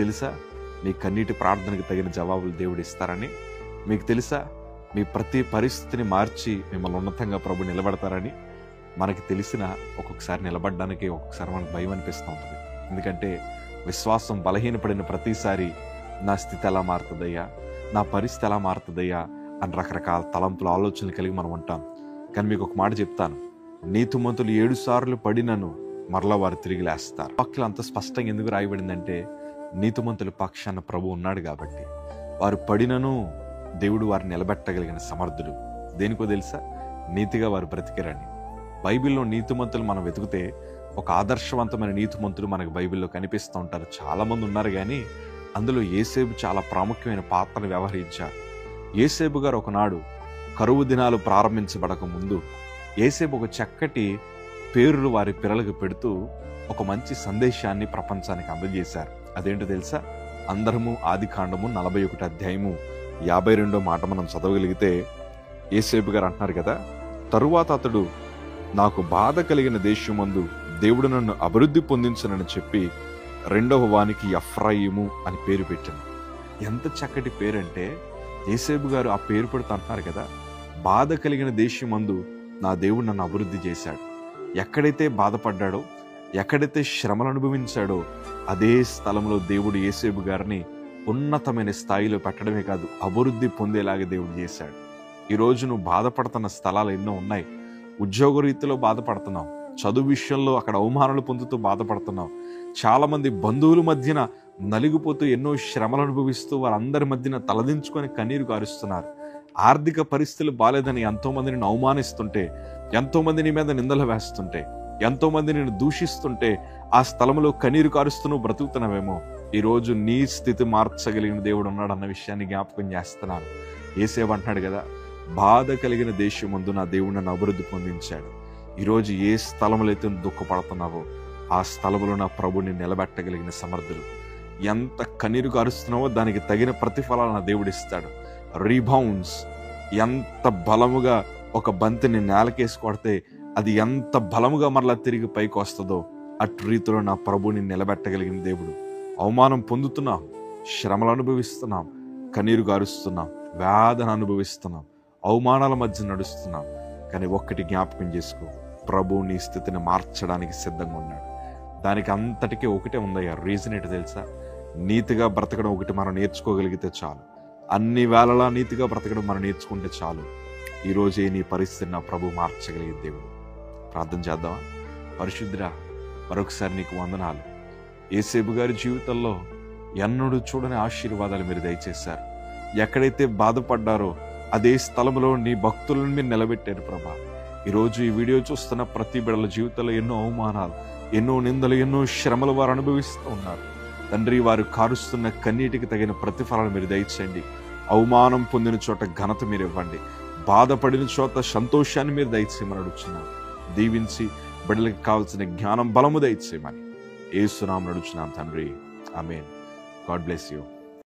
తెలుసా మీ కన్నీటి ప్రార్థనకు తగిన జవాబులు దేవుడు ఇస్తారని? మీకు తెలుసా మీ ప్రతి పరిస్థితిని మార్చి మిమ్మల్ని ఉన్నతంగా ప్రభు నిలబెడతారని? మనకి తెలిసిన ఒక్కొక్కసారి నిలబడడానికి ఒక్కొక్కసారి మనకు భయం అనిపిస్తూ ఉంటుంది. ఎందుకంటే విశ్వాసం బలహీనపడిన ప్రతిసారి నా స్థితి ఎలా మారుతుందయ్యా, నా పరిస్థితి ఎలా మారుతుందయ్యా అని రకరకాల తలంపులు ఆలోచనలు కలిగి మనం ఉంటాం. కానీ మీకు ఒక మాట చెప్తాను, నీతిమంతులు 7 సార్లు పడినను మరలా వారు తిరిగి లేస్తారు. వాక్యం అంత స్పష్టంగా ఎందుకు రాయబడిందంటే నీతిమంతుల పక్షాన ప్రభు ఉన్నాడు కాబట్టి. వారు పడినను దేవుడు వారిని నిలబెట్టగలిగిన సమర్థుడు. దేనికో తెలుసా? నీతిగా వారు బ్రతికారని. బైబిల్లో నీతిమంతులు మనం వెతికితే ఒక ఆదర్శవంతమైన నీతిమంతులు మనకు బైబిల్లో కనిపిస్తూ ఉంటారు. చాలామంది ఉన్నారు, కానీ అందులో యేసేపు చాలా ప్రాముఖ్యమైన పాత్రను వ్యవహరించారు. యేసేపు గారు ఒకనాడు కరువు దినాలు ప్రారంభించబడక ముందు యేసేపు ఒక చక్కటి పేరులు వారి పిల్లలకు పెడుతూ ఒక మంచి సందేశాన్ని ప్రపంచానికి అందజేశారు. అదేంటో తెలుసా? అందరము ఆదికాండము 41 అధ్యాయము 52వ మాట మనం చదవగలిగితే యేసేపు గారు అంటున్నారు కదా, తరువాత అతడు నాకు బాధ కలిగిన దేశమందు దేవుడు నన్ను అభివృద్ధి పొందించనని చెప్పి 2వ వానికి ఎఫ్రాయిము అని పేరు పెట్టాను. ఎంత చక్కటి పేరంటే యేసేపు గారు ఆ పేరు పెడుతూ అంటున్నారు కదా, బాధ కలిగిన దేశమందు నా దేవుడు నన్ను అభివృద్ధి చేశాడు. ఎక్కడైతే బాధపడ్డాడో, ఎక్కడైతే శ్రమలు అనుభవించాడో అదే స్థలంలో దేవుడు యేసేపు గారిని ఉన్నతమైన స్థాయిలో పెట్టడమే కాదు, అభివృద్ధి పొందేలాగా దేవుడు చేశాడు. ఈరోజు నువ్వు బాధపడుతున్న స్థలాలు ఎన్నో ఉన్నాయి. ఉద్యోగ రీతిలో బాధపడుతున్నావు, చదువు విషయంలో అక్కడ అవమానాలు పొందుతూ బాధపడుతున్నావు, చాలామంది బంధువుల మధ్యన నలిగిపోతూ ఎన్నో శ్రమలు అనుభవిస్తూ వారందరి మధ్యన తలదించుకొని కన్నీరు కారుస్తున్నారు. ఆర్థిక పరిస్థితులు బాలేదని ఎంతోమంది నిన్ను అవమానిస్తుంటే, ఎంతోమంది నీ మీద నిందలు వేస్తుంటే, ఎంతోమంది నిన్ను దూషిస్తుంటే ఆ స్థలంలో కన్నీరు కారుస్తూ నువ్వు బ్రతుకుతున్నావేమో. ఈరోజు నీ స్థితి మార్చగలిగిన దేవుడు ఉన్నాడు అన్న విషయాన్ని జ్ఞాపకం చేస్తున్నాను. యేసేపు అంటున్నాడు కదా, బాధ కలిగిన దేశం ముందు నా దేవుడు నన్ను అభివృద్ధి పొందించాడు. ఈరోజు ఏ స్థలంలో అయితే నువ్వు దుఃఖపడుతున్నావో ఆ స్థలంలో నా ప్రభుని నిలబెట్టగలిగిన సమర్థుడు. ఎంత కన్నీరు కారుస్తున్నావో దానికి తగిన ప్రతిఫలాలు నా దేవుడు ఇస్తాడు. రీబౌండ్స్, ఎంత బలముగా ఒక బంతిని నేలకేసి కొడితే అది ఎంత బలముగా మరలా తిరిగి పైకి వస్తుందో అటు రీతిలో నా ప్రభుని నిలబెట్టగలిగిన దేవుడు. అవమానం పొందుతున్నాం, శ్రమలు అనుభవిస్తున్నాం, కన్నీరు గారుస్తున్నాం, వేదన అనుభవిస్తున్నాం, అవమానాల మధ్య నడుస్తున్నాం. కానీ ఒక్కటి జ్ఞాపకం చేసుకో, ప్రభు నీ స్థితిని మార్చడానికి సిద్ధంగా ఉన్నాడు. దానికి అంతటికీ ఒకటే ఉందయ్యా, రీజన్ ఏంటో తెలుసా? నీతిగా బ్రతకడం ఒకటి మనం నేర్చుకోగలిగితే చాలు. అన్ని వేళలా నీతిగా బ్రతకడం మనం నేర్చుకుంటే చాలు. ఈరోజే నీ పరిస్థితిని నా ప్రభు మార్చగలిగే దేవుడు. ప్రార్థన చేద్దామా? పరిశుద్ధుడా, మరొకసారి నీకు వందనాలు. యేసేపు గారి జీవితంలో ఎన్నడూ చూడని ఆశీర్వాదాలు మీరు దయచేశారు. ఎక్కడైతే బాధపడ్డారో అదే స్థలంలో నీ భక్తులను మీరు నిలబెట్టారు ప్రభా. ఈరోజు ఈ వీడియో చూస్తున్న ప్రతి బిడ్డల జీవితంలో ఎన్నో అవమానాలు, ఎన్నో నిందలు, ఎన్నో శ్రమలు వారు అనుభవిస్తూ ఉన్నారు. తండ్రి, వారు కారుస్తున్న కన్నీటికి తగిన ప్రతిఫలాలు మీరు దయచేయండి. అవమానం పొందిన చోట ఘనత మీరు ఇవ్వండి, బాధపడిన చోట సంతోషాన్ని మీరు దయచేయమని అడుగుతున్నాం. దీవించి బిడ్డలకు కావాల్సిన జ్ఞానం, బలము దయచేయమని యేసు నామమున అడుగుతున్నాం తండ్రి. ఆమేన్. God bless you.